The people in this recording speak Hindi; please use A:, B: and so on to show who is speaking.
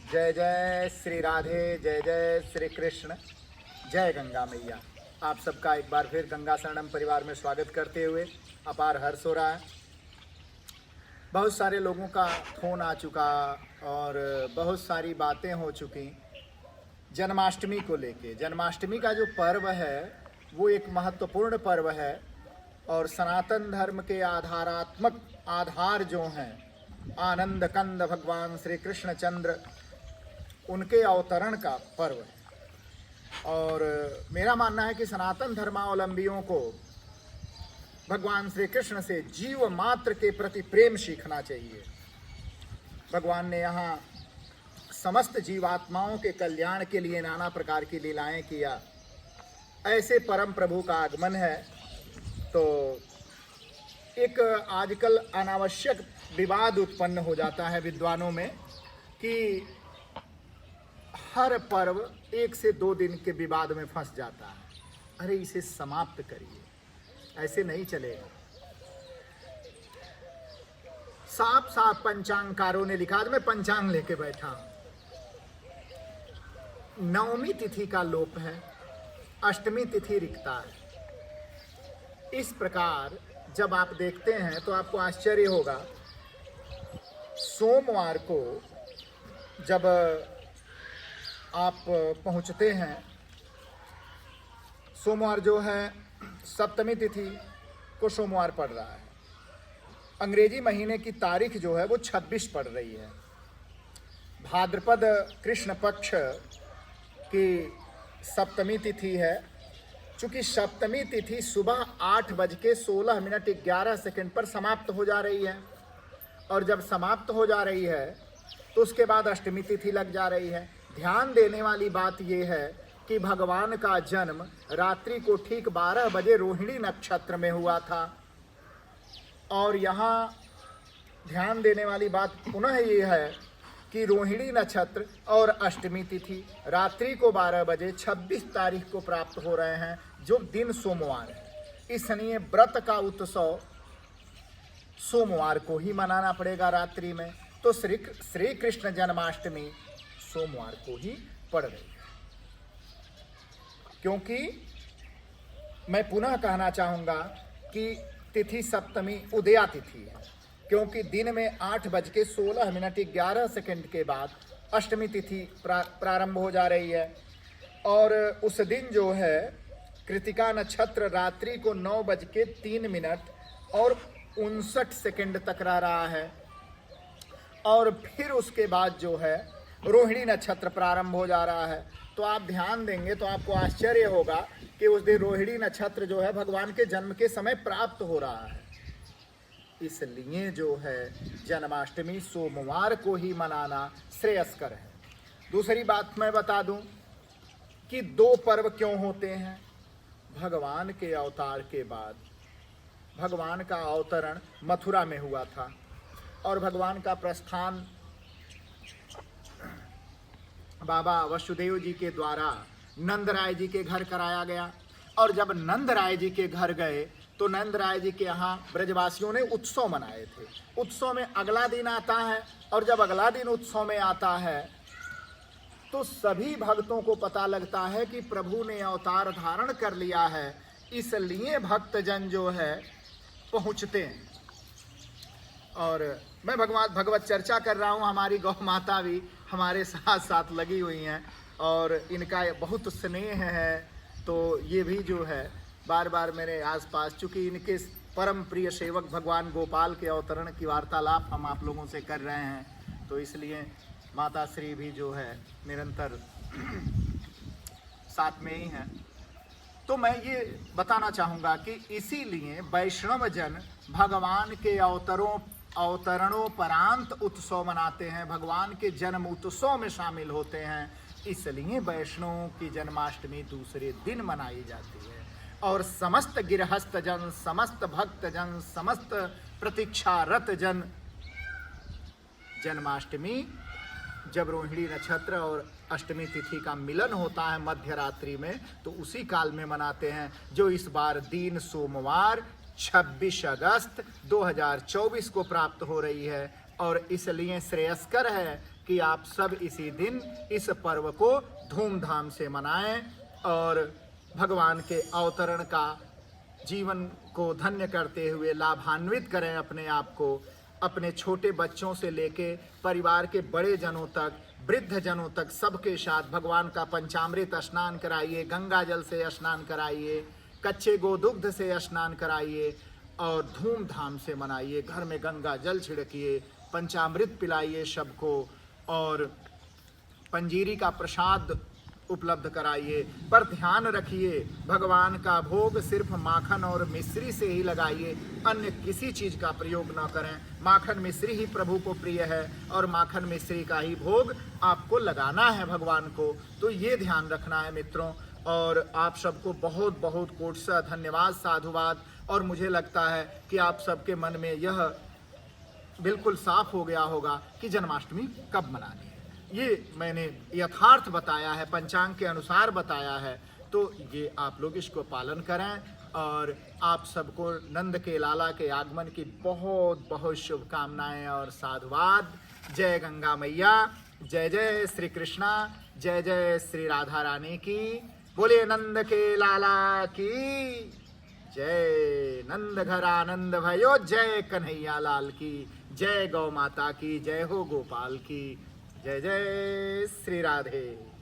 A: जय जय श्री राधे, जय जय श्री कृष्ण, जय गंगा मैया। आप सबका एक बार फिर गंगा शरणम परिवार में स्वागत करते हुए अपार हर्ष हो रहा है। बहुत सारे लोगों का फोन आ चुका और बहुत सारी बातें हो चुकी जन्माष्टमी को लेके। जन्माष्टमी का जो पर्व है वो एक महत्वपूर्ण पर्व है और सनातन धर्म के आधारात्मक आधार जो हैं आनंद कंद भगवान श्री कृष्ण चंद्र, उनके अवतरण का पर्व है। और मेरा मानना है कि सनातन धर्मावलंबियों को भगवान श्री कृष्ण से जीव मात्र के प्रति प्रेम सीखना चाहिए। भगवान ने यहाँ समस्त जीवात्माओं के कल्याण के लिए नाना प्रकार की लीलाएं किया। ऐसे परम प्रभु का आगमन है तो एक आजकल अनावश्यक विवाद उत्पन्न हो जाता है विद्वानों में कि हर पर्व 1 से 2 दिन के विवाद में फंस जाता है। अरे इसे समाप्त करिए, ऐसे नहीं चलेगा। साफ साफ पंचांगकारों ने लिखा, मैं पंचांग लेके बैठा हूं। नवमी तिथि का लोप है, अष्टमी तिथि रिक्ता है। इस प्रकार जब आप देखते हैं तो आपको आश्चर्य होगा। सोमवार को जब आप पहुंचते हैं, सोमवार जो है सप्तमी तिथि को सोमवार पड़ रहा है। अंग्रेजी महीने की तारीख जो है वो 26 पड़ रही है। भाद्रपद कृष्ण पक्ष की सप्तमी तिथि है। चूंकि सप्तमी तिथि सुबह 8:16 पर समाप्त हो जा रही है और जब समाप्त हो जा रही है तो उसके बाद अष्टमी तिथि लग जा रही है। ध्यान देने वाली बात यह है कि भगवान का जन्म रात्रि को ठीक 12 बजे रोहिणी नक्षत्र में हुआ था। और यहाँ ध्यान देने वाली बात पुनः ये है कि रोहिणी नक्षत्र और अष्टमी तिथि रात्रि को 12 बजे 26 तारीख को प्राप्त हो रहे हैं, जो दिन सोमवार है। इसलिए व्रत का उत्सव सोमवार को ही मनाना पड़ेगा रात्रि में। तो श्री कृष्ण जन्माष्टमी सोमवार को ही पड़ रही है। क्योंकि मैं पुनः कहना चाहूँगा कि तिथि सप्तमी उदया तिथि है, क्योंकि दिन में 8:16 के बाद अष्टमी तिथि प्रारंभ हो जा रही है। और उस दिन जो है कृतिका नक्षत्र रात्रि को 9:03 और 59 तक रह रहा है। और फिर उसके बाद जो है रोहिणी नक्षत्र प्रारंभ हो जा रहा है। तो आप ध्यान देंगे तो आपको आश्चर्य होगा कि उस दिन रोहिणी नक्षत्र जो है भगवान के जन्म के समय प्राप्त हो रहा है। इसलिए जो है जन्माष्टमी सोमवार को ही मनाना श्रेयस्कर है। दूसरी बात मैं बता दूं कि 2 पर्व क्यों होते हैं। भगवान के अवतार के बाद भगवान का अवतरण मथुरा में हुआ था और भगवान का प्रस्थान बाबा वसुदेव जी के द्वारा नंद राय जी के घर कराया गया। और जब नंद राय जी के घर गए तो नंद राय जी के यहाँ ब्रजवासियों ने उत्सव मनाए थे। उत्सव में अगला दिन आता है और जब अगला दिन उत्सव में आता है तो सभी भक्तों को पता लगता है कि प्रभु ने अवतार धारण कर लिया है। इसलिए भक्तजन जो है पहुँचते हैं। और मैं भगवत चर्चा कर रहा हूँ। हमारी गौ माता भी हमारे साथ साथ लगी हुई हैं और इनका बहुत स्नेह है। तो ये भी जो है बार बार मेरे आसपास, चूँकि इनके परम प्रिय सेवक भगवान गोपाल के अवतरण की वार्तालाप हम आप लोगों से कर रहे हैं, तो इसलिए माता श्री भी जो है निरंतर साथ में ही हैं। तो मैं ये बताना चाहूँगा कि इसीलिए वैष्णव जन भगवान के अवतरणोपरांत उत्सव मनाते हैं, भगवान के जन्म उत्सव में शामिल होते हैं। इसलिए वैष्णवों की जन्माष्टमी दूसरे दिन मनाई जाती है। और समस्त गृहस्थ जन, समस्त भक्त जन, समस्त प्रतीक्षारत जन जन्माष्टमी जब रोहिणी नक्षत्र और अष्टमी तिथि का मिलन होता है मध्य रात्रि में, तो उसी काल में मनाते हैं, जो इस बार दिन सोमवार 26 अगस्त 2024 को प्राप्त हो रही है। और इसलिए श्रेयस्कर है कि आप सब इसी दिन इस पर्व को धूमधाम से मनाएं और भगवान के अवतरण का जीवन को धन्य करते हुए लाभान्वित करें अपने आप को। अपने छोटे बच्चों से लेके परिवार के बड़े जनों तक, वृद्ध जनों तक सबके साथ भगवान का पंचामृत स्नान कराइए, गंगा जल से स्नान कराइए, कच्चे गोदुग्ध से स्नान कराइए और धूमधाम से मनाइए। घर में गंगा जल छिड़किए, पंचामृत पिलाइए सबको और पंजीरी का प्रसाद उपलब्ध कराइए। पर ध्यान रखिए, भगवान का भोग सिर्फ माखन और मिश्री से ही लगाइए, अन्य किसी चीज़ का प्रयोग न करें। माखन मिश्री ही प्रभु को प्रिय है और माखन मिश्री का ही भोग आपको लगाना है भगवान को। तो ये ध्यान रखना है मित्रों। और आप सबको बहुत बहुत कोटि से धन्यवाद, साधुवाद। और मुझे लगता है कि आप सबके मन में यह बिल्कुल साफ हो गया होगा कि जन्माष्टमी कब मनानी है। ये मैंने यथार्थ बताया है, पंचांग के अनुसार बताया है। तो ये आप लोग इसको पालन करें और आप सबको नंद के लाला के आगमन की बहुत बहुत शुभकामनाएं और साधुवाद। जय गंगा मैया, जय जय श्री कृष्णा, जय जय श्री राधा रानी की। बोले नंद के लाला की जय। नंद घर आनंद भयो, जय कन्हैया लाल की जय। गौ माता की जय हो, गोपाल की जय। जय श्री राधे।